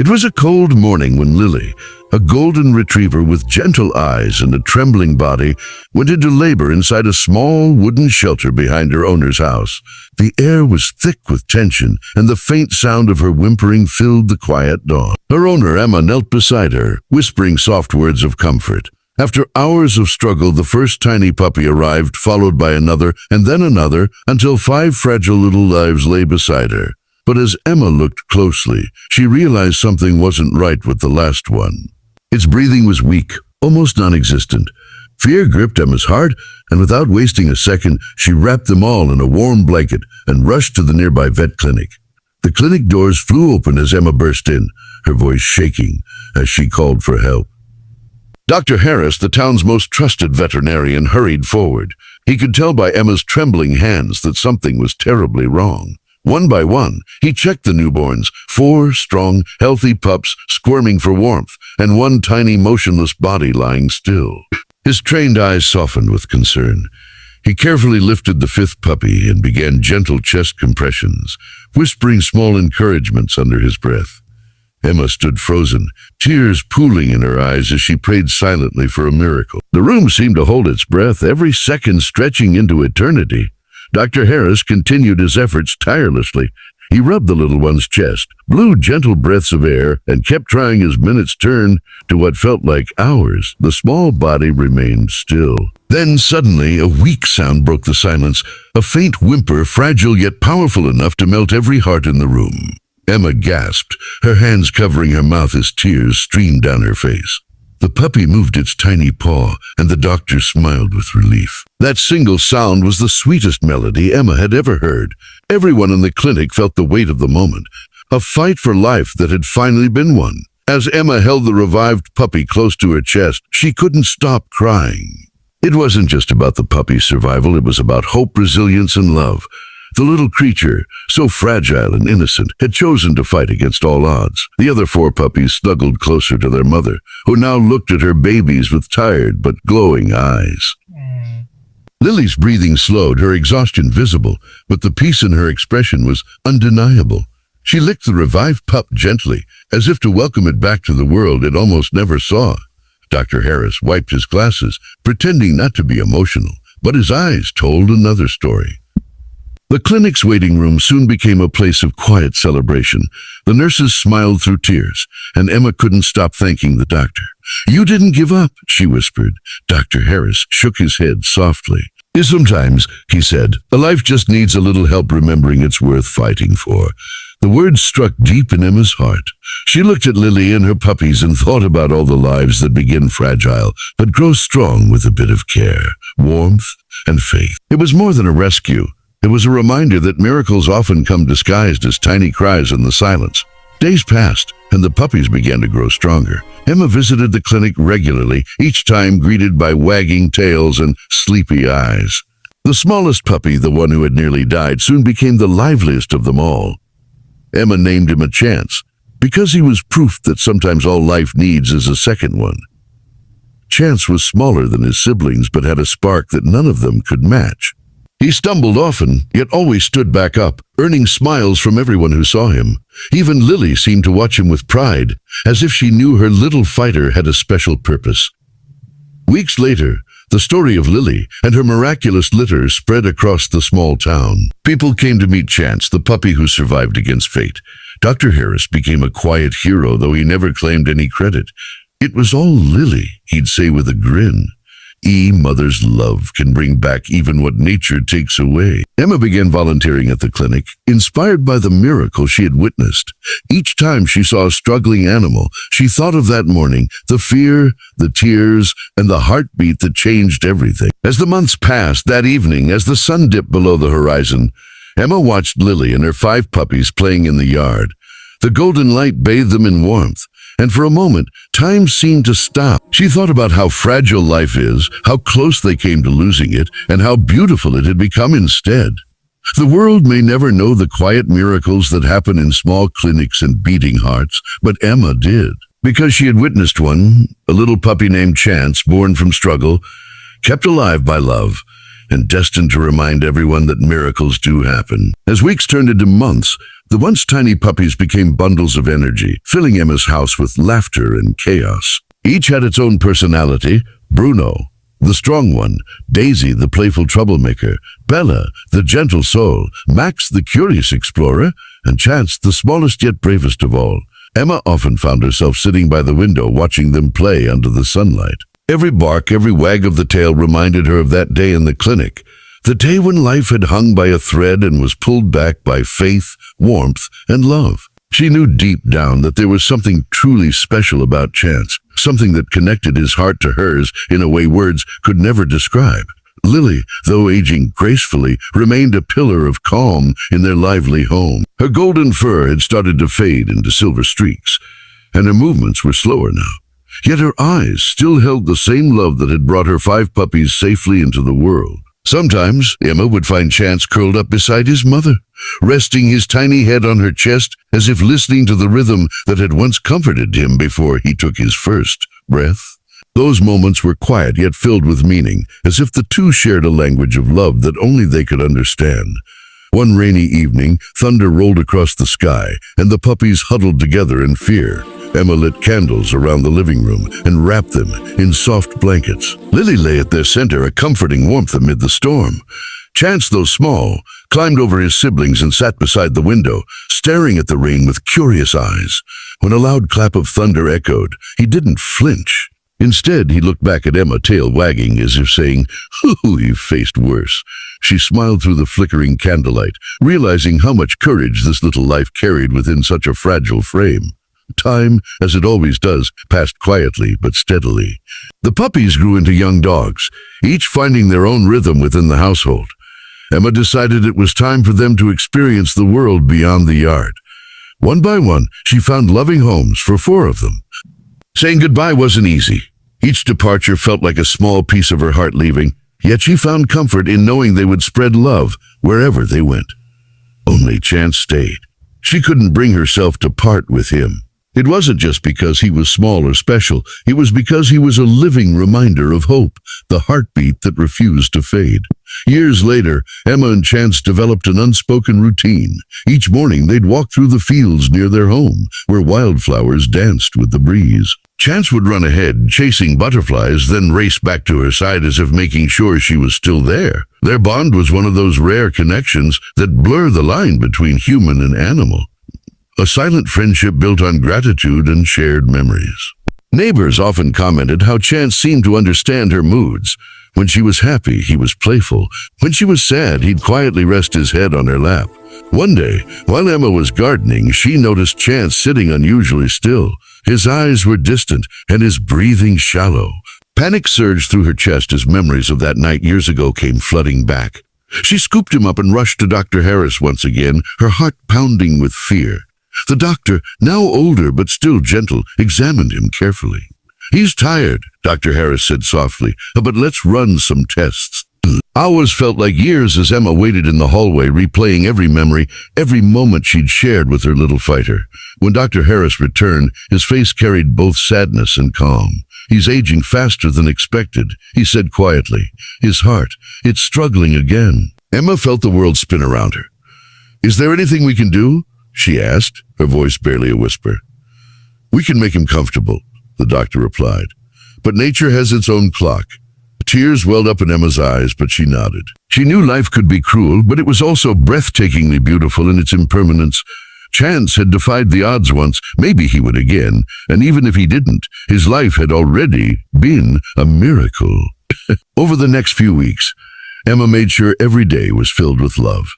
It was a cold morning when Lily, a golden retriever with gentle eyes and a trembling body, went into labor inside a small wooden shelter behind her owner's house. The air was thick with tension, and the faint sound of her whimpering filled the quiet dawn. Her owner, Emma, knelt beside her, whispering soft words of comfort. After hours of struggle, the first tiny puppy arrived, followed by another, and then another, until 5 fragile little lives lay beside her. But as Emma looked closely, she realized something wasn't right with the last one. Its breathing was weak, almost non-existent. Fear gripped Emma's heart, and without wasting a second, she wrapped them all in a warm blanket and rushed to the nearby vet clinic. The clinic doors flew open as Emma burst in, her voice shaking as she called for help. Dr. Harris, the town's most trusted veterinarian, hurried forward. He could tell by Emma's trembling hands that something was terribly wrong. One by one, he checked the newborns, 4 strong, healthy pups squirming for warmth, and one tiny, motionless body lying still. His trained eyes softened with concern. He carefully lifted the 5th puppy and began gentle chest compressions, whispering small encouragements under his breath. Emma stood frozen, tears pooling in her eyes as she prayed silently for a miracle. The room seemed to hold its breath, every second stretching into eternity. Dr. Harris continued his efforts tirelessly. He rubbed the little one's chest, blew gentle breaths of air, and kept trying as minutes turned to what felt like hours. The small body remained still. Then suddenly a weak sound broke the silence, a faint whimper, fragile yet powerful enough to melt every heart in the room. Emma gasped, her hands covering her mouth as tears streamed down her face. The puppy moved its tiny paw, and the doctor smiled with relief. That single sound was the sweetest melody Emma had ever heard. Everyone in the clinic felt the weight of the moment, a fight for life that had finally been won. As Emma held the revived puppy close to her chest, she couldn't stop crying. It wasn't just about the puppy's survival, it was about hope, resilience, and love. The little creature, so fragile and innocent, had chosen to fight against all odds. The other 4 puppies snuggled closer to their mother, who now looked at her babies with tired but glowing eyes. Lily's breathing slowed, her exhaustion visible, but the peace in her expression was undeniable. She licked the revived pup gently, as if to welcome it back to the world it almost never saw. Dr. Harris wiped his glasses, pretending not to be emotional, but his eyes told another story. The clinic's waiting room soon became a place of quiet celebration. The nurses smiled through tears, and Emma couldn't stop thanking the doctor. "You didn't give up," she whispered. Dr. Harris shook his head softly. "Sometimes," he said, "a life just needs a little help remembering it's worth fighting for." The words struck deep in Emma's heart. She looked at Lily and her puppies and thought about all the lives that begin fragile, but grow strong with a bit of care, warmth, and faith. It was more than a rescue. It was a reminder that miracles often come disguised as tiny cries in the silence. Days passed, and the puppies began to grow stronger. Emma visited the clinic regularly, each time greeted by wagging tails and sleepy eyes. The smallest puppy, the one who had nearly died, soon became the liveliest of them all. Emma named him a Chance, because he was proof that sometimes all life needs is a second one. Chance was smaller than his siblings, but had a spark that none of them could match. He stumbled often, yet always stood back up, earning smiles from everyone who saw him. Even Lily seemed to watch him with pride, as if she knew her little fighter had a special purpose. Weeks later, the story of Lily and her miraculous litter spread across the small town. People came to meet Chance, the puppy who survived against fate. Dr. Harris became a quiet hero, though he never claimed any credit. "It was all Lily," he'd say with a grin. Mother's love can bring back even what nature takes away. Emma began volunteering at the clinic, inspired by the miracle she had witnessed. Each time she saw a struggling animal, she thought of that morning, the fear, the tears, and the heartbeat that changed everything. As the months passed, that evening, as the sun dipped below the horizon, Emma watched Lily and her 5 puppies playing in the yard. The golden light bathed them in warmth, and for a moment, time seemed to stop. She thought about how fragile life is, how close they came to losing it, and how beautiful it had become instead. The world may never know the quiet miracles that happen in small clinics and beating hearts, but Emma did. Because she had witnessed one, a little puppy named Chance, born from struggle, kept alive by love, and destined to remind everyone that miracles do happen. As weeks turned into months, The once tiny puppies became bundles of energy, filling Emma's house with laughter and chaos. Each had its own personality: Bruno, the strong one; Daisy, the playful troublemaker; Bella, the gentle soul; Max, the curious explorer; and Chance, the smallest yet bravest of all. Emma often found herself sitting by the window watching them play under the sunlight. Every bark, every wag of the tail reminded her of that day in the clinic, the day when life had hung by a thread and was pulled back by faith, warmth, and love. She knew deep down that there was something truly special about Chance, something that connected his heart to hers in a way words could never describe. Lily, though aging gracefully, remained a pillar of calm in their lively home. Her golden fur had started to fade into silver streaks, and her movements were slower now. Yet her eyes still held the same love that had brought her 5 puppies safely into the world. Sometimes Emma would find Chance curled up beside his mother, resting his tiny head on her chest as if listening to the rhythm that had once comforted him before he took his first breath. Those moments were quiet yet filled with meaning, as if the two shared a language of love that only they could understand. One rainy evening, thunder rolled across the sky, and the puppies huddled together in fear. Emma lit candles around the living room and wrapped them in soft blankets. Lily lay at their center, a comforting warmth amid the storm. Chance, though small, climbed over his siblings and sat beside the window, staring at the rain with curious eyes. When a loud clap of thunder echoed, he didn't flinch. Instead, he looked back at Emma, tail wagging as if saying, "Ooh, you've faced worse." She smiled through the flickering candlelight, realizing how much courage this little life carried within such a fragile frame. Time, as it always does, passed quietly but steadily. The puppies grew into young dogs, each finding their own rhythm within the household. Emma decided it was time for them to experience the world beyond the yard. One by one, she found loving homes for 4 of them. Saying goodbye wasn't easy. Each departure felt like a small piece of her heart leaving, yet she found comfort in knowing they would spread love wherever they went. Only Chance stayed. She couldn't bring herself to part with him. It wasn't just because he was small or special. It was because he was a living reminder of hope, the heartbeat that refused to fade. Years later, Emma and Chance developed an unspoken routine. Each morning, they'd walk through the fields near their home, where wildflowers danced with the breeze. Chance would run ahead, chasing butterflies, then race back to her side as if making sure she was still there. Their bond was one of those rare connections that blur the line between human and animal. A silent friendship built on gratitude and shared memories. Neighbors often commented how Chance seemed to understand her moods. When she was happy, he was playful. When she was sad, he'd quietly rest his head on her lap. One day, while Emma was gardening, she noticed Chance sitting unusually still. His eyes were distant and his breathing shallow. Panic surged through her chest as memories of that night years ago came flooding back. She scooped him up and rushed to Dr. Harris once again, her heart pounding with fear. The doctor, now older but still gentle, examined him carefully. "He's tired," Dr. Harris said softly, "but let's run some tests." Hours felt like years as Emma waited in the hallway, replaying every memory, every moment she'd shared with her little fighter. When Dr. Harris returned, his face carried both sadness and calm. "He's aging faster than expected," he said quietly. "His heart, it's struggling again." Emma felt the world spin around her. "Is there anything we can do?" she asked, her voice barely a whisper. "We can make him comfortable," the doctor replied. "But nature has its own clock." Tears welled up in Emma's eyes, but she nodded. She knew life could be cruel, but it was also breathtakingly beautiful in its impermanence. Chance had defied the odds once, maybe he would again, and even if he didn't, his life had already been a miracle. Over the next few weeks, Emma made sure every day was filled with love.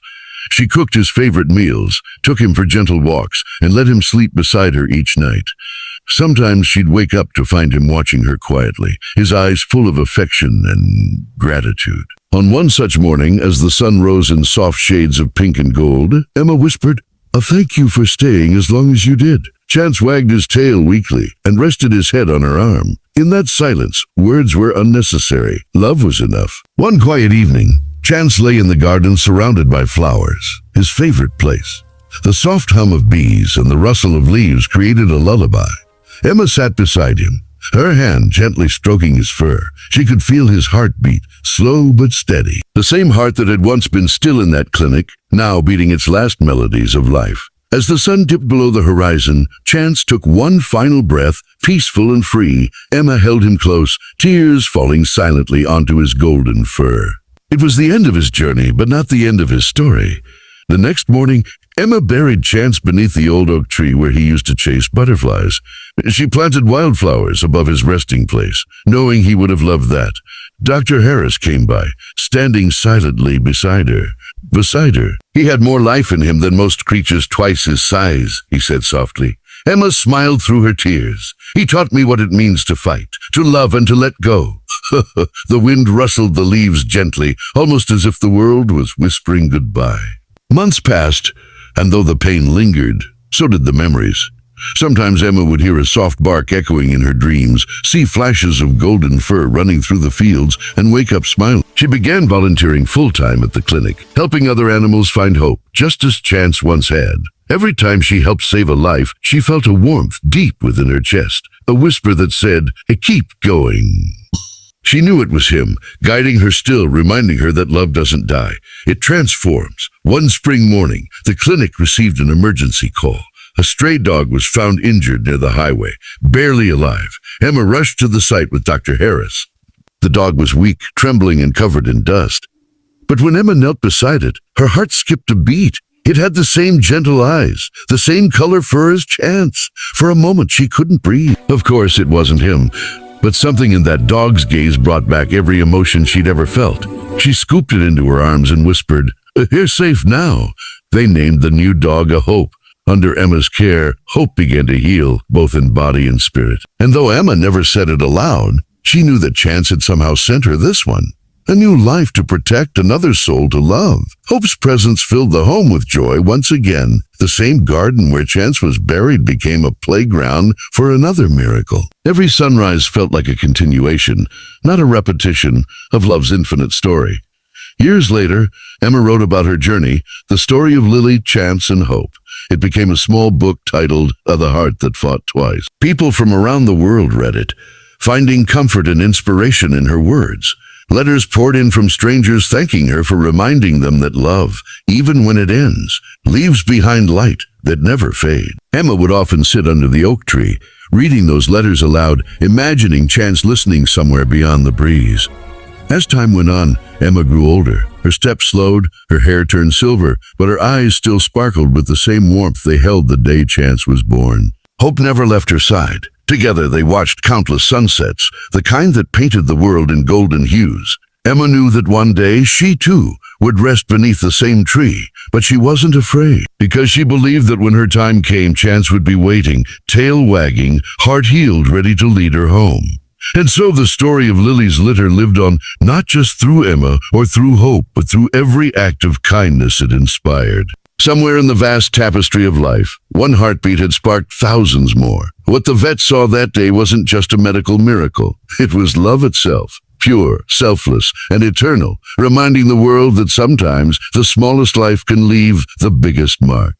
She cooked his favorite meals, took him for gentle walks, and let him sleep beside her each night. Sometimes she'd wake up to find him watching her quietly, his eyes full of affection and gratitude. On one such morning, as the sun rose in soft shades of pink and gold, Emma whispered, "A thank you for staying as long as you did." Chance wagged his tail weakly and rested his head on her arm. In that silence, words were unnecessary. Love was enough. One quiet evening, Chance lay in the garden surrounded by flowers, his favorite place. The soft hum of bees and the rustle of leaves created a lullaby. Emma sat beside him, her hand gently stroking his fur. She could feel his heartbeat, slow but steady. The same heart that had once been still in that clinic, now beating its last melodies of life. As the sun dipped below the horizon, Chance took one final breath, peaceful and free. Emma held him close, tears falling silently onto his golden fur. It was the end of his journey, but not the end of his story. The next morning, Emma buried Chance beneath the old oak tree where he used to chase butterflies. She planted wildflowers above his resting place, knowing he would have loved that. Dr. Harris came by, standing silently beside her. He had more life in him than most creatures twice his size, he said softly. Emma smiled through her tears. He taught me what it means to fight, to love and to let go. The wind rustled the leaves gently, almost as if the world was whispering goodbye. Months passed, and though the pain lingered, so did the memories. Sometimes Emma would hear a soft bark echoing in her dreams, see flashes of golden fur running through the fields, and wake up smiling. She began volunteering full-time at the clinic, helping other animals find hope, just as Chance once had. Every time she helped save a life, she felt a warmth deep within her chest, a whisper that said, "Keep going." She knew it was him, guiding her still, reminding her that love doesn't die. It transforms. One spring morning, the clinic received an emergency call. A stray dog was found injured near the highway, barely alive. Emma rushed to the site with Dr. Harris. The dog was weak, trembling, and covered in dust. But when Emma knelt beside it, her heart skipped a beat. It had the same gentle eyes, the same color fur as Chance. For a moment, she couldn't breathe. Of course, it wasn't him, but something in that dog's gaze brought back every emotion she'd ever felt. She scooped it into her arms and whispered, "You're safe now." They named the new dog a Hope. Under Emma's care, Hope began to heal, both in body and spirit. And though Emma never said it aloud, she knew that Chance had somehow sent her this one. A new life to protect, another soul to love. Hope's presence filled the home with joy once again. The same garden where Chance was buried became a playground for another miracle. Every sunrise felt like a continuation, not a repetition, of love's infinite story. Years later, Emma wrote about her journey, the story of Lily, Chance, and Hope. It became a small book titled The Heart That Fought Twice. People from around the world read it, finding comfort and inspiration in her words. Letters poured in from strangers thanking her for reminding them that love, even when it ends, leaves behind light that never fades. Emma would often sit under the oak tree, reading those letters aloud, imagining Chance listening somewhere beyond the breeze. As time went on, Emma grew older. Her steps slowed, her hair turned silver, but her eyes still sparkled with the same warmth they held the day Chance was born. Hope never left her side. Together they watched countless sunsets, the kind that painted the world in golden hues. Emma knew that one day she, too, would rest beneath the same tree, but she wasn't afraid, because she believed that when her time came, Chance would be waiting, tail wagging, heart healed, ready to lead her home. And so the story of Lily's litter lived on, not just through Emma or through Hope, but through every act of kindness it inspired. Somewhere in the vast tapestry of life, one heartbeat had sparked thousands more. What the vet saw that day wasn't just a medical miracle. It was love itself, pure, selfless, and eternal, reminding the world that sometimes the smallest life can leave the biggest mark.